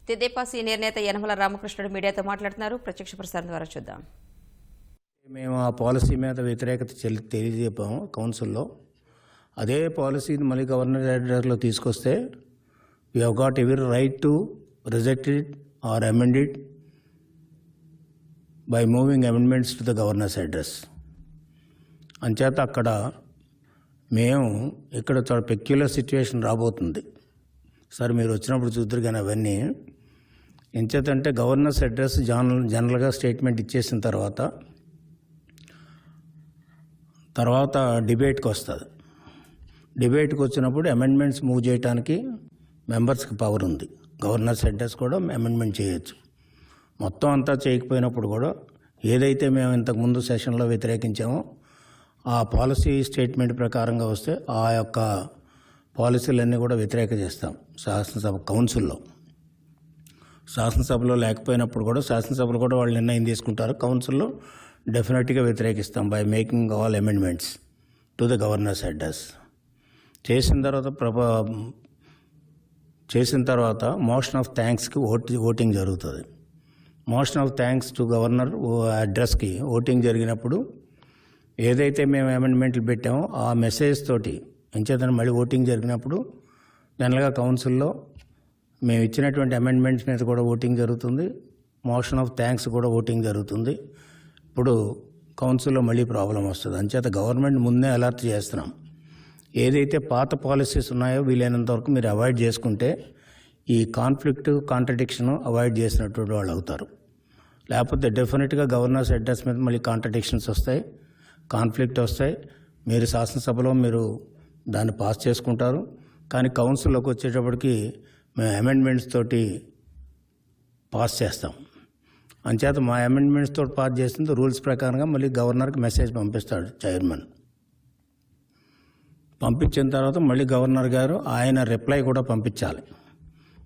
తెదేపా senior నేత యనమల రామకృష్ణుడు మీడియాతో మాట్లాడుతున్నారు. ప్రత్యక్ష ప్రసారం ద్వారా చూద్దాం. మేము ఆ పాలసీ మీద వ్యతిరేకత తెలియజేపాము కౌన్సిల్లో. అదే పాలసీని మళ్ళీ గవర్నర్ ఆర్డర్లో తీసుకొస్తే we have got every right to reject it or amend it by moving amendments to the governor's address. అంచేత అక్కడ మేము ఇక్కడ చాలా పెక్యులర్ సిచ్యువేషన్ రాబోతుంది సార్, మీరు వచ్చినప్పుడు చూద్దరు. కానీ అవన్నీ ఎంచేతంటే గవర్నర్స్ అడ్రస్ జనరల్గా స్టేట్మెంట్ ఇచ్చేసిన తర్వాత డిబేట్కి వస్తుంది. డిబేట్కి వచ్చినప్పుడు అమెండ్మెంట్స్ మూవ్ చేయడానికి మెంబర్స్కి పవర్ ఉంది. గవర్నర్స్ అడ్రస్ కూడా అమెండ్మెంట్ చేయొచ్చు. మొత్తం అంతా చేయకపోయినప్పుడు కూడా ఏదైతే మేము ఇంతకుముందు సెషన్లో వ్యతిరేకించామో ఆ పాలసీ స్టేట్మెంట్ ప్రకారంగా వస్తే ఆ యొక్క పాలసీలన్నీ కూడా వ్యతిరేక చేస్తాం శాసనసభ కౌన్సిల్లో. శాసనసభలో లేకపోయినప్పుడు కూడా శాసనసభలో కూడా వాళ్ళు నిర్ణయం తీసుకుంటారు. కౌన్సిల్లో డెఫినెట్గా వ్యతిరేకిస్తాం by making all amendments to the governor's address. చేసిన తర్వాత మోషన్ ఆఫ్ థ్యాంక్స్కి ఓటింగ్ జరుగుతుంది. Motion of thanks to governor అడ్రస్కి ఓటింగ్ జరిగినప్పుడు ఏదైతే మేము అమెండ్మెంట్లు పెట్టామో ఆ మెసేజ్ తోటి ఎంచేతన మళ్ళీ ఓటింగ్ జరిగినప్పుడు జనరల్గా కౌన్సిల్లో మేము ఇచ్చినటువంటి అమెండ్మెంట్స్ మీద కూడా ఓటింగ్ జరుగుతుంది. మోషన్ ఆఫ్ థ్యాంక్స్ కూడా ఓటింగ్ జరుగుతుంది. ఇప్పుడు కౌన్సిల్లో మళ్ళీ ప్రాబ్లం వస్తుంది. అంచేత గవర్నమెంట్ ముందే అలర్ట్ చేస్తున్నాం. ఏదైతే పాత పాలసీస్ ఉన్నాయో వీలైనంత వరకు మీరు అవాయిడ్ చేసుకుంటే ఈ కాంట్రడిక్షన్ అవాయిడ్ చేసినటువంటి వాళ్ళు అవుతారు. లేకపోతే డెఫినెట్గా గవర్నర్స్ అడ్రస్ మీద మళ్ళీ కాంట్రడిక్షన్స్ వస్తాయి, కాన్ఫ్లిక్ట్ వస్తాయి. మీరు శాసనసభలో మీరు దాన్ని పాస్ చేసుకుంటారు, కానీ కౌన్సిల్లోకి వచ్చేటప్పటికి మేము అమెండ్మెంట్స్ తోటి పాస్ చేస్తాం. అంచేత మా అమెండ్మెంట్స్ తోటి పాస్ చేస్తుంది రూల్స్ ప్రకారంగా మళ్ళీ గవర్నర్కి మెసేజ్ పంపిస్తాడు చైర్మన్. పంపించిన తర్వాత మళ్ళీ గవర్నర్ గారు ఆయన రిప్లై కూడా పంపించాలి.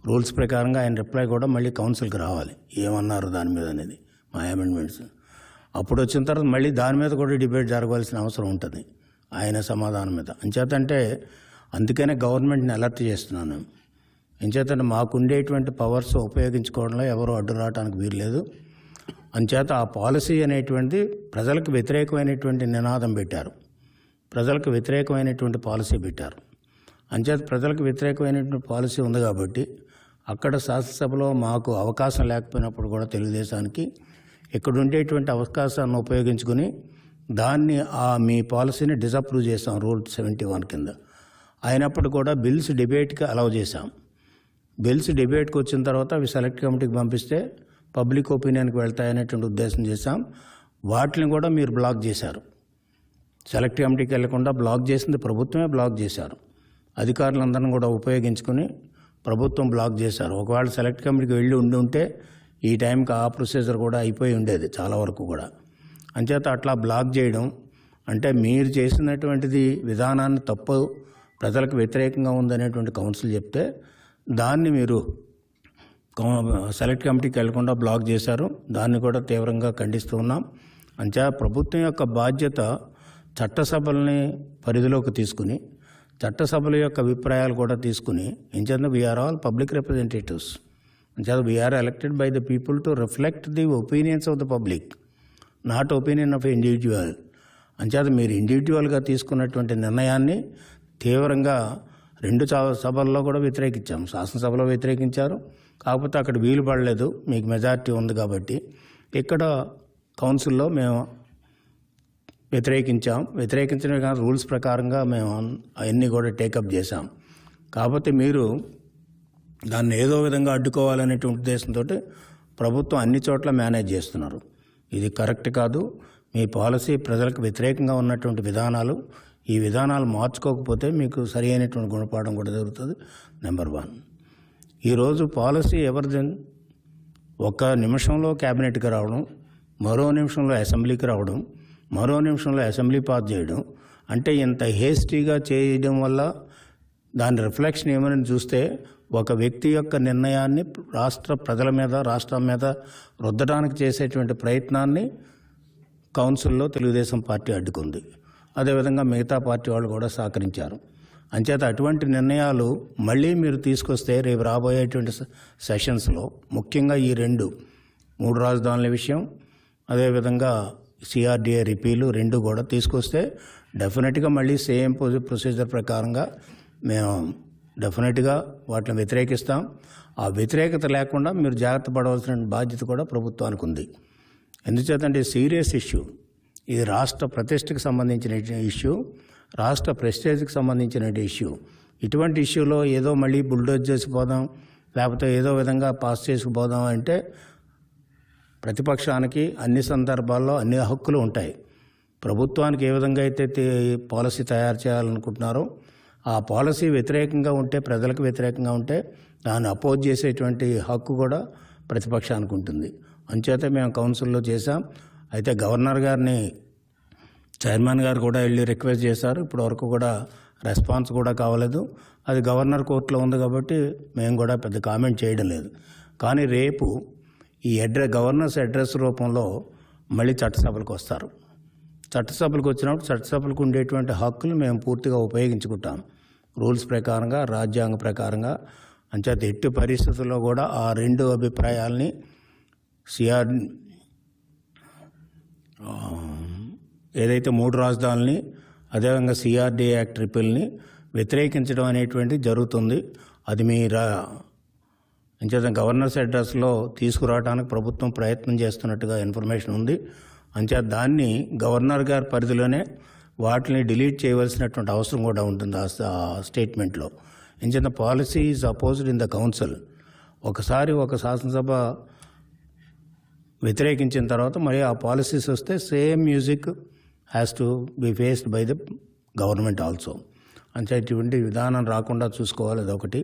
రూల్స్ ప్రకారంగా ఆయన రిప్లై కూడా మళ్ళీ కౌన్సిల్కి రావాలి, ఏమన్నారు దాని మీద అనేది మా అమెండ్మెంట్స్. అప్పుడు వచ్చిన తర్వాత మళ్ళీ దాని మీద కూడా డిబేట్ జరగవలసిన అవసరం ఉంటుంది ఆయన సమాధానం మీద. అంచేతంటే అందుకనే గవర్నమెంట్ని అలర్ట్ చేస్తున్నాను. ఎంచేతంటే మాకుండేటువంటి పవర్స్ ఉపయోగించుకోవడంలో ఎవరు అడ్డు రావడానికి వీల్లేదు. అంచేత ఆ పాలసీ అనేటువంటి ప్రజలకు వ్యతిరేకమైనటువంటి నినాదం పెట్టారు, ప్రజలకు వ్యతిరేకమైనటువంటి పాలసీ పెట్టారు. అంచేత ప్రజలకు వ్యతిరేకమైనటువంటి పాలసీ ఉంది కాబట్టి అక్కడ శాసనసభలో మాకు అవకాశం లేకపోయినప్పుడు కూడా తెలుగుదేశానికి ఇక్కడ ఉండేటువంటి అవకాశాన్ని ఉపయోగించుకుని దాన్ని మీ పాలసీని డిసప్రూవ్ చేసాం రూల్ 71 కింద. అయినప్పుడు కూడా బిల్స్ డిబేట్కి అలౌ చేశాం. బిల్స్ డిబేట్కి వచ్చిన తర్వాత అవి సెలెక్ట్ కమిటీకి పంపిస్తే పబ్లిక్ ఒపీనియన్కి వెళ్తాయనేటువంటి ఉద్దేశం చేశాం. వాటిని కూడా మీరు బ్లాక్ చేశారు. సెలెక్ట్ కమిటీకి వెళ్లకుండా బ్లాక్ చేసింది ప్రభుత్వమే బ్లాక్ చేశారు. అధికారులందరినీ కూడా ఉపయోగించుకుని ప్రభుత్వం బ్లాక్ చేశారు. ఒకవేళ సెలెక్ట్ కమిటీకి వెళ్ళి ఉంటే ఈ టైంకి ఆ ప్రొసీజర్ కూడా అయిపోయి ఉండేది చాలా వరకు కూడా. అంచేత అట్లా బ్లాక్ చేయడం అంటే మీరు చేసినటువంటిది విధానాన్ని తప్పు, ప్రజలకు వ్యతిరేకంగా ఉందనేటువంటి కౌన్సిల్ చెప్తే దాన్ని మీరు సెలెక్ట్ కమిటీకి వెళ్లకుండా బ్లాక్ చేశారు. దాన్ని కూడా తీవ్రంగా ఖండిస్తూ ఉన్నాం. అంచేత ప్రభుత్వం యొక్క బాధ్యత చట్టసభల్ని పరిధిలోకి తీసుకుని చట్టసభల యొక్క అభిప్రాయాలు కూడా తీసుకుని ఎంచేత వీఆర్ ఆల్ పబ్లిక్ రిప్రజెంటేటివ్స్. అంచేత we are elected by the people to reflect the opinions of the public, not opinion of individual. అంచేత మీరు ఇండివిజువల్గా తీసుకున్నటువంటి నిర్ణయాన్ని తీవ్రంగా 2 సభల్లో కూడా వ్యతిరేకించాం. శాసనసభలో వ్యతిరేకించారు, కాకపోతే అక్కడ వీలు పడలేదు, మీకు మెజారిటీ ఉంది కాబట్టి. ఇక్కడ కౌన్సిల్లో మేము వ్యతిరేకించడం కానీ రూల్స్ ప్రకారంగా మేము అవన్నీ కూడా టేకప్ చేశాం. కాకపోతే మీరు దాన్ని ఏదో విధంగా అడ్డుకోవాలనేటువంటి ఉద్దేశంతో ప్రభుత్వం అన్ని చోట్ల మేనేజ్ చేస్తున్నారు. ఇది కరెక్ట్ కాదు. మీ పాలసీ ప్రజలకు వ్యతిరేకంగా ఉన్నటువంటి విధానాలు, ఈ విధానాలు మార్చుకోకపోతే మీకు సరి అయినటువంటి గుణపాఠం కూడా జరుగుతుంది. నెంబర్ 1, ఈరోజు పాలసీ ఎవరిది ఒక నిమిషంలో క్యాబినెట్కి రావడం, మరో నిమిషంలో అసెంబ్లీకి రావడం, మరో నిమిషంలో అసెంబ్లీ పాస్ చేయడం అంటే ఇంత హేస్టీగా చేయడం వల్ల దాని రిఫ్లెక్షన్ ఏమని చూస్తే ఒక వ్యక్తి యొక్క నిర్ణయాన్ని ప్రజల మీద, రాష్ట్రం మీద రుద్దడానికి చేసేటువంటి ప్రయత్నాన్ని కౌన్సిల్లో తెలుగుదేశం పార్టీ అడ్డుకుంది. అదేవిధంగా మిగతా పార్టీ వాళ్ళు కూడా సహకరించారు. అంచేత అటువంటి నిర్ణయాలు మళ్ళీ మీరు తీసుకొస్తే రేపు రాబోయేటువంటి సెషన్స్లో ముఖ్యంగా ఈ 3 రాజధానుల విషయం, అదేవిధంగా సిఆర్డిఏ రిపీలు 2 కూడా తీసుకొస్తే డెఫినెట్గా మళ్ళీ సేమ్ ప్రొసీజర్ ప్రకారంగా మేము డెఫినెట్గా వాటిని వ్యతిరేకిస్తాం. ఆ వ్యతిరేకత లేకుండా మీరు జాగ్రత్త పడవలసిన బాధ్యత కూడా ప్రభుత్వానికి ఉంది. ఎందుచేతంటే సీరియస్ ఇష్యూ, ఇది రాష్ట్ర ప్రతిష్టకు సంబంధించిన ఇష్యూ, రాష్ట్ర ప్రెస్టేజ్కి సంబంధించిన ఇష్యూ. ఇటువంటి ఇష్యూలో ఏదో మళ్ళీ బుల్డోజ్ చేసిపోదాం, లేకపోతే ఏదో విధంగా పాస్ చేసుకుపోదాం అంటే ప్రతిపక్షానికి అన్ని సందర్భాల్లో అన్ని హక్కులు ఉంటాయి. ప్రభుత్వానికి ఏ విధంగా అయితే పాలసీ తయారు చేయాలనుకుంటున్నారో ఆ పాలసీ వ్యతిరేకంగా ఉంటే, ప్రజలకు వ్యతిరేకంగా ఉంటే దాన్ని అపోజ్ చేసేటువంటి హక్కు కూడా ప్రతిపక్షానికి ఉంటుంది. అంచేత మేము కౌన్సిల్లో చేశాం. అయితే గవర్నర్ గారిని చైర్మన్ గారు కూడా వెళ్ళి రిక్వెస్ట్ చేశారు. ఇప్పుడు వరకు కూడా రెస్పాన్స్ కూడా కావలేదు. అది గవర్నర్ కోర్టులో ఉంది కాబట్టి మేము కూడా పెద్ద కామెంట్ చేయడం లేదు. కానీ రేపు ఈ గవర్నర్స్ అడ్రస్ రూపంలో మళ్ళీ చట్టసభలకు వస్తారు. చట్టసభలకు వచ్చినప్పుడు చట్టసభలకు ఉండేటువంటి హక్కులు మేము పూర్తిగా ఉపయోగించుకుంటాం రూల్స్ ప్రకారంగా, రాజ్యాంగ ప్రకారంగా. అంచేత ఎట్టి పరిస్థితుల్లో కూడా ఆ 2 అభిప్రాయాల్ని ఏదైతే 3 రాజధానుల్ని అదేవిధంగా సిఆర్డిఏ యాక్ట్ రిపీల్ని వ్యతిరేకించడం అనేటువంటి జరుగుతుంది. అది మీ అంచేత గవర్నర్స్ అడ్రస్లో తీసుకురావడానికి ప్రభుత్వం ప్రయత్నం చేస్తున్నట్టుగా ఇన్ఫర్మేషన్ ఉంది. అంచేత దాన్ని గవర్నర్ గారి పరిధిలోనే వాటిని డిలీట్ చేయవలసినటువంటి అవసరం కూడా ఉంటుంది ఆ స్టేట్మెంట్లో. అంచేత policy is opposed in the council. ఒకసారి ఒక శాసనసభ వ్యతిరేకించిన తర్వాత మరి ఆ పాలసీస్ వస్తే same music has to be faced by the government also. అంటే ఇటువంటి విధానం రాకుండా చూసుకోవాలి, అదొకటి.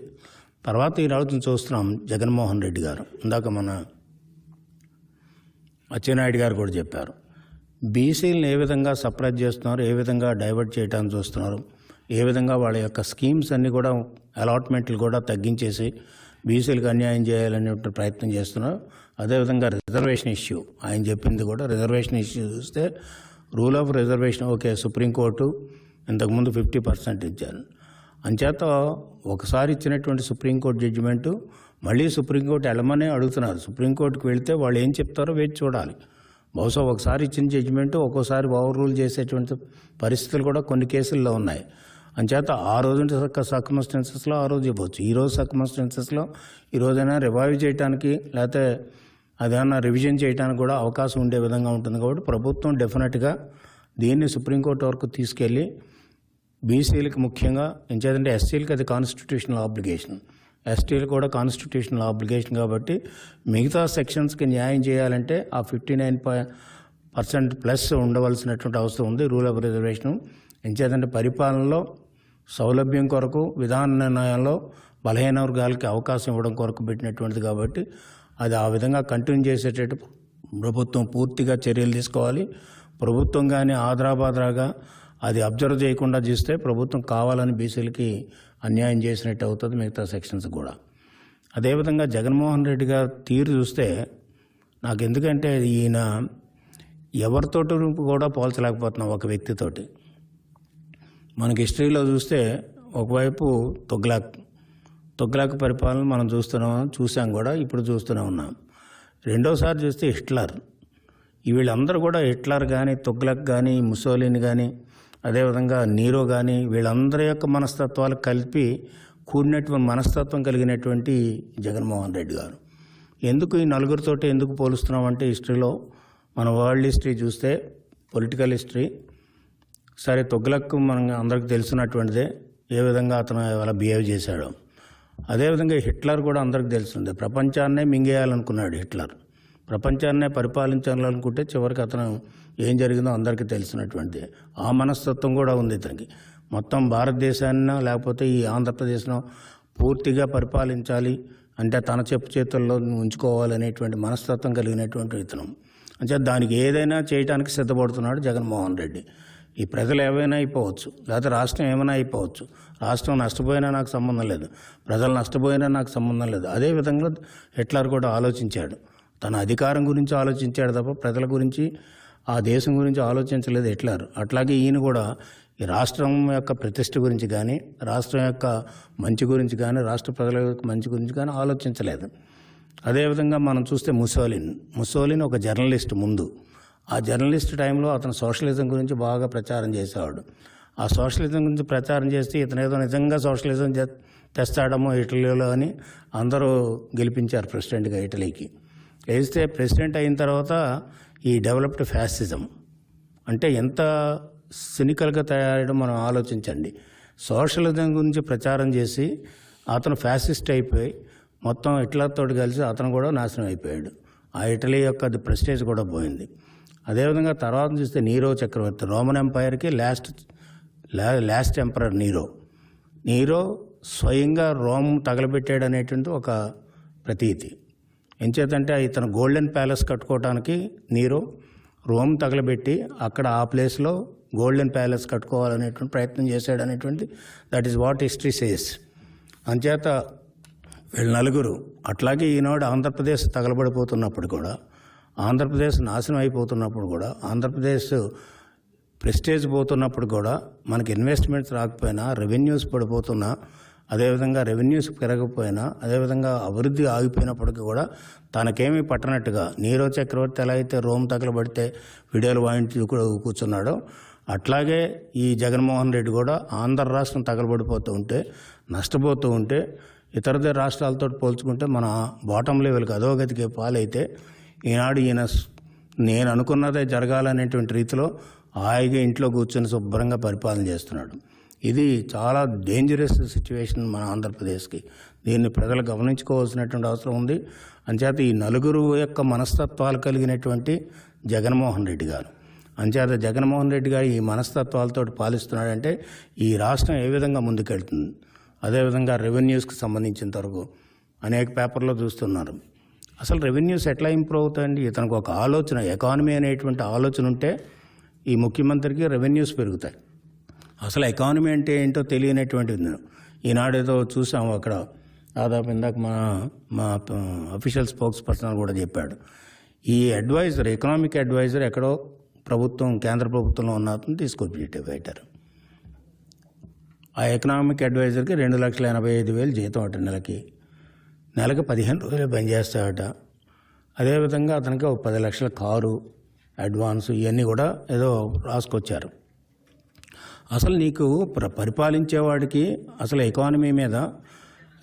తర్వాత ఈ రోజు చూస్తున్నాం జగన్మోహన్ రెడ్డి గారు, ఇందాక మన అచ్చెన్నాయుడు గారు కూడా చెప్పారు, బీసీలను ఏ విధంగా సప్రెస్ చేస్తున్నారు, ఏ విధంగా డైవర్ట్ చేయడానికి చూస్తున్నారు, ఏ విధంగా వాళ్ళ యొక్క స్కీమ్స్ అన్నీ కూడా అలాట్మెంట్లు కూడా తగ్గించేసి బీసీలకు అన్యాయం చేయాలనే ప్రయత్నం చేస్తున్నారు. అదేవిధంగా రిజర్వేషన్ ఇష్యూ, ఆయన చెప్పింది కూడా రిజర్వేషన్ ఇష్యూ చూస్తే rule of reservation okay, supreme court ఇంతకుముందు 50% ఇచ్చారు. అంచేత ఒకసారి ఇచ్చినటువంటి సుప్రీంకోర్టు జడ్జిమెంటు మళ్ళీ సుప్రీంకోర్టు వెళ్ళమనే అడుగుతున్నారు. సుప్రీంకోర్టుకు వెళితే వాళ్ళు ఏం చెప్తారో వేచి చూడాలి. బహుశా ఒకసారి ఇచ్చిన జడ్జిమెంటు ఒక్కోసారి ఓవర్ రూల్ చేసేటువంటి పరిస్థితులు కూడా కొన్ని కేసుల్లో ఉన్నాయి. అంచేత ఆ రోజు సర్కమ్స్టెన్సెస్లో ఆ రోజు ఇవ్వచ్చు, ఈ రోజు సర్కమ్స్టెన్సెస్లో ఈ రోజైనా రివైవ్ చేయడానికి లేకపోతే అదేమన్నా రివిజన్ చేయడానికి కూడా అవకాశం ఉండే విధంగా ఉంటుంది. కాబట్టి ప్రభుత్వం డెఫినెట్గా దీన్ని సుప్రీంకోర్టు వరకు తీసుకెళ్ళి బీసీలకు ముఖ్యంగా ఎంచేదంటే ఎస్సీలకు అది కాన్స్టిట్యూషనల్ ఆబ్లిగేషన్, ఎస్టీలకు కూడా కాన్స్టిట్యూషనల్ ఆబ్లిగేషన్. కాబట్టి మిగతా సెక్షన్స్కి న్యాయం చేయాలంటే ఆ 59% ప్లస్ ఉండవలసినటువంటి అవసరం ఉంది రూల్ ఆఫ్ రిజర్వేషన్. ఎంచేదంటే పరిపాలనలో సౌలభ్యం కొరకు, విధాన నిర్ణయాల్లో బలహీన వర్గాలకి అవకాశం ఇవ్వడం కొరకు పెట్టినటువంటిది. కాబట్టి అది ఆ విధంగా కంటిన్యూ చేసేటట్టు ప్రభుత్వం పూర్తిగా చర్యలు తీసుకోవాలి. ప్రభుత్వం కానీ ఆదరాబాదరాగా అది అబ్జర్వ్ చేయకుండా చేస్తే ప్రభుత్వం కావాలని బీసీలకి అన్యాయం చేసినట్టు అవుతుంది మిగతా సెక్షన్స్ కూడా. అదేవిధంగా జగన్మోహన్ రెడ్డి గారు తీరు చూస్తే నాకు ఎందుకంటే ఈయన ఎవరితోటి కూడా పోల్చలేకపోతున్నాం ఒక వ్యక్తితోటి. మనకి హిస్టరీలో చూస్తే ఒకవైపు తొగ్లాక్ పరిపాలన మనం చూసాం కూడా, ఇప్పుడు చూస్తూనే ఉన్నాం. రెండోసారి చూస్తే హిట్లర్. వీళ్ళందరూ కూడా హిట్లర్ కానీ, తొగ్లక్ కానీ, ముసోలిని కానీ, అదేవిధంగా నీరో కానీ, వీళ్ళందరి యొక్క మనస్తత్వాలు కలిపి కూడినటువంటి మనస్తత్వం కలిగినటువంటి జగన్మోహన్ రెడ్డి గారు. ఎందుకు ఈ నలుగురితోటి ఎందుకు పోలుస్తున్నామంటే హిస్టరీలో మన వరల్డ్ హిస్టరీ చూస్తే, పొలిటికల్ హిస్టరీ సరే తొగ్లక్ మనం అందరికి తెలిసినటువంటిదే ఏ విధంగా అతను అలా బిహేవ్ చేశాడో. అదేవిధంగా హిట్లర్ కూడా అందరికి తెలిసిందే, ప్రపంచాన్నే మింగేయాలనుకున్నాడు హిట్లర్. ప్రపంచాన్నే పరిపాలించాలనుకుంటే చివరికి అతను ఏం జరిగిందో అందరికీ తెలిసినటువంటిది. ఆ మనస్తత్వం కూడా ఉంది ఇతనికి. మొత్తం భారతదేశాన్ని లేకపోతే ఈ ఆంధ్రప్రదేశ్ను పూర్తిగా పరిపాలించాలి అంటే తన చేతుల్లో ఉంచుకోవాలనేటువంటి మనస్తత్వం కలిగినటువంటి ఇతను. అంటే దానికి ఏదైనా చేయడానికి సిద్ధపడుతున్నాడు జగన్మోహన్ రెడ్డి. ఈ ప్రజలు ఏమైనా అయిపోవచ్చు, లేకపోతే రాష్ట్రం ఏమైనా అయిపోవచ్చు. రాష్ట్రం నష్టపోయినా నాకు సంబంధం లేదు, ప్రజలు నష్టపోయినా నాకు సంబంధం లేదు. అదేవిధంగా హిట్లర్ కూడా ఆలోచించాడు. తన అధికారం గురించి ఆలోచించాడు తప్ప ప్రజల గురించి, ఆ దేశం గురించి ఆలోచించలేదు హిట్లర్. అట్లాగే ఈయన కూడా ఈ రాష్ట్రం యొక్క ప్రతిష్ట గురించి కానీ, రాష్ట్రం యొక్క మంచి గురించి కానీ, రాష్ట్ర ప్రజల యొక్క మంచి గురించి కానీ ఆలోచించలేదు. అదేవిధంగా మనం చూస్తే ముసోలిన్ ఒక జర్నలిస్ట్ ముందు. ఆ జర్నలిస్ట్ టైంలో అతను సోషలిజం గురించి బాగా ప్రచారం చేసేవాడు. ఆ సోషలిజం గురించి ప్రచారం చేస్తే ఇతను ఏదో నిజంగా సోషలిజం తెస్తాడమో ఇటలీలో అని అందరూ గెలిపించారు ప్రెసిడెంట్గా ఇటలీకి. వేస్తే ప్రెసిడెంట్ అయిన తర్వాత ఈ డెవలప్డ్ ఫ్యాసిజం అంటే ఎంత సినికల్గా తయారయ్యడం మనం ఆలోచించండి. సోషలిజం గురించి ప్రచారం చేసి అతను ఫ్యాసిస్ట్ అయిపోయి మొత్తం హిట్లర్తో కలిసి అతను కూడా నాశనం అయిపోయాడు. ఆ ఇటలీ యొక్క ప్రెస్టేజ్ కూడా పోయింది. అదేవిధంగా తర్వాత చూస్తే నీరో చక్రవర్తి, రోమన్ ఎంపైర్కి లాస్ట్ ఎంపరర్ నీరో స్వయంగా రోమ్ తగలబెట్టాడు అనేటువంటి ఒక ప్రతీతి. ఎంచేతంటే ఇతను గోల్డెన్ ప్యాలెస్ కట్టుకోవడానికి నీరో రోమ్ తగలబెట్టి అక్కడ ఆ ప్లేస్లో గోల్డెన్ ప్యాలెస్ కట్టుకోవాలనేటువంటి ప్రయత్నం చేశాడు అనేటువంటి that is what history says. అంచేత వీళ్ళు నలుగురు అట్లాగే ఈనాడు ఆంధ్రప్రదేశ్ తగలబడిపోతున్నప్పుడు కూడా, ఆంధ్రప్రదేశ్ నాశనం అయిపోతున్నప్పుడు కూడా, ఆంధ్రప్రదేశ్ ప్రెస్టేజ్ పోతున్నప్పుడు కూడా, మనకి ఇన్వెస్ట్మెంట్స్ రాకపోయినా, రెవెన్యూస్ పడిపోతున్నా, అదేవిధంగా రెవెన్యూస్ పెరగకపోయినా, అదేవిధంగా అభివృద్ధి ఆగిపోయినప్పటికీ కూడా తనకేమీ పట్టనట్టుగా నీరో చక్రవర్తి ఎలా అయితే రోమ్ తగలబడితే వీడియోలు వాయించి కూర్చున్నాడో, అట్లాగే ఈ జగన్మోహన్ రెడ్డి కూడా ఆంధ్ర రాష్ట్రం తగలబడిపోతూ ఉంటే, నష్టపోతూ ఉంటే, ఇతర రాష్ట్రాలతో పోల్చుకుంటే మన బాటం లెవెల్కి అధోగతికి పాలైతే ఈనాడు నేను అనుకున్నదే జరగాలనేటువంటి రీతిలో హాయిగా ఇంట్లో కూర్చొని శుభ్రంగా పరిపాలన చేస్తున్నాడు. ఇది చాలా డేంజరస్ సిచ్యువేషన్ మన ఆంధ్రప్రదేశ్కి. దీన్ని ప్రజలు గమనించుకోవాల్సినటువంటి అవసరం ఉంది. అంచేత ఈ నలుగురు యొక్క మనస్తత్వాలు కలిగినటువంటి జగన్మోహన్ రెడ్డి గారు, అంచేత జగన్మోహన్ రెడ్డి గారు ఈ మనస్తత్వాలతో పాలిస్తున్నాడంటే ఈ రాష్ట్రం ఏ విధంగా ముందుకెళ్తుంది. అదేవిధంగా రెవెన్యూస్కి సంబంధించిన వరకు అనేక పేపర్లో చూస్తున్నారు. అసలు రెవెన్యూస్ ఎట్లా ఇంప్రూవ్ అవుతాయండి? ఇతనికి ఒక ఆలోచన, ఎకానమీ అనేటువంటి ఆలోచన ఉంటే ఈ ముఖ్యమంత్రికి రెవెన్యూస్ పెరుగుతాయి. అసలు ఎకానమీ అంటే ఏంటో తెలియనటువంటిది. ఈనాడు ఏదో చూసాము అక్కడ, దాదాపు ఇందాక మా అఫీషియల్ స్పోక్స్ పర్సన్ కూడా చెప్పాడు. ఈ అడ్వైజర్, ఎకనామిక్ అడ్వైజర్ ఎక్కడో కేంద్ర ప్రభుత్వంలో ఉన్న అతను తీసుకొచ్చి పెట్టారు. ఆ ఎకనామిక్ అడ్వైజర్కి 2,85,000 జీతం అట నెలకి 15 రోజులు పనిచేస్తాడట. అదేవిధంగా అతనికి ఒక 10 లక్షల కారు అడ్వాన్స్ ఇవన్నీ కూడా ఏదో రాసుకొచ్చారు. అసలు నీకు పరిపాలించేవాడికి అసలు ఎకానమీ మీద,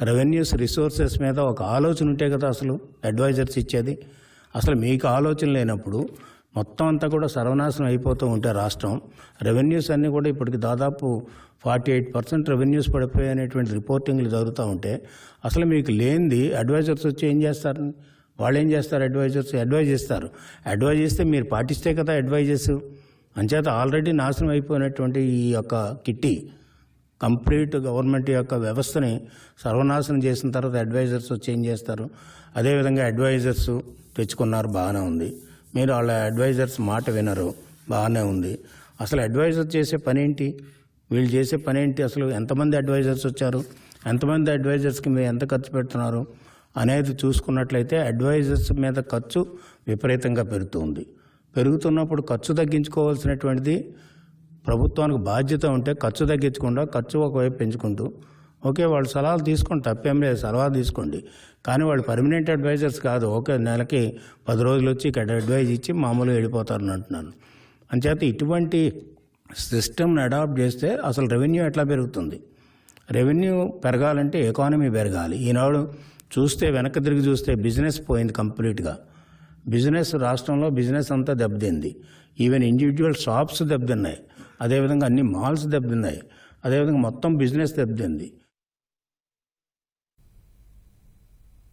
రెవెన్యూస్ రిసోర్సెస్ మీద ఒక ఆలోచన ఉంటే కదా అసలు అడ్వైజర్స్ ఇచ్చేది. అసలు మీకు ఆలోచన లేనప్పుడు మొత్తం అంతా కూడా సర్వనాశనం అయిపోతూ ఉంటే రాష్ట్రం, రెవెన్యూస్ అన్నీ కూడా ఇప్పటికి దాదాపు 48% రెవెన్యూస్ పడిపోయాయి అనేటువంటి రిపోర్టింగ్లు జరుగుతూ ఉంటే అసలు మీకు లేనిది అడ్వైజర్స్ వచ్చి ఏం చేస్తారు? వాళ్ళు ఏం చేస్తారు? అడ్వైజ్ చేస్తారు. అడ్వైజ్ చేస్తే మీరు పాటిస్తే కదా అడ్వైజెస్. అంచేత ఆల్రెడీ నాశనం అయిపోయినటువంటి ఈ యొక్క కిట్టి కంప్లీట్ గవర్నమెంట్ యొక్క వ్యవస్థని సర్వనాశనం చేసిన తర్వాత అడ్వైజర్స్ వచ్చి ఏం చేస్తారు? అదేవిధంగా అడ్వైజర్స్ తెచ్చుకున్నారు, బాగానే ఉంది. మీరు వాళ్ళ అడ్వైజర్స్ మాట వినరు, బాగానే ఉంది. అసలు అడ్వైజర్ చేసే పని ఏంటి? వీళ్ళు చేసే పని ఏంటి? అసలు ఎంతమంది అడ్వైజర్స్ వచ్చారు, ఎంతమంది అడ్వైజర్స్కి మీరు ఎంత ఖర్చు పెడుతున్నారు అనేది చూసుకున్నట్లయితే అడ్వైజర్స్ మీద ఖర్చు విపరీతంగా పెరుగుతున్నప్పుడు ఖర్చు తగ్గించుకోవాల్సినటువంటిది ప్రభుత్వానికి బాధ్యత ఉంటే ఖర్చు తగ్గించకుండా ఖర్చు ఒకవైపు పెంచుకుంటూ, ఓకే వాళ్ళు సలహాలు తీసుకోండి, తప్పేం లేదు, సలహా తీసుకోండి. కానీ వాళ్ళు పర్మనెంట్ అడ్వైజర్స్ కాదు. ఓకే నెలకి 10 రోజులు వచ్చి ఇక్కడ అడ్వైజ్ ఇచ్చి మామూలుగా వెళ్ళిపోతారని అంటున్నాను. అంచేత ఇటువంటి సిస్టమ్ని అడాప్ట్ చేస్తే అసలు రెవెన్యూ ఎట్లా పెరుగుతుంది? రెవెన్యూ పెరగాలంటే ఎకానమీ పెరగాలి. ఈనాడు చూస్తే వెనక్కి తిరిగి చూస్తే బిజినెస్ పోయింది కంప్లీట్గా. రాష్ట్రంలో బిజినెస్ అంతా దెబ్బతింది. ఈవెన్ ఇండివిజువల్ షాప్స్ దెబ్బతిన్నాయి. అదేవిధంగా అన్ని మాల్స్ దెబ్బతిన్నాయి. అదేవిధంగా మొత్తం బిజినెస్ దెబ్బతింది.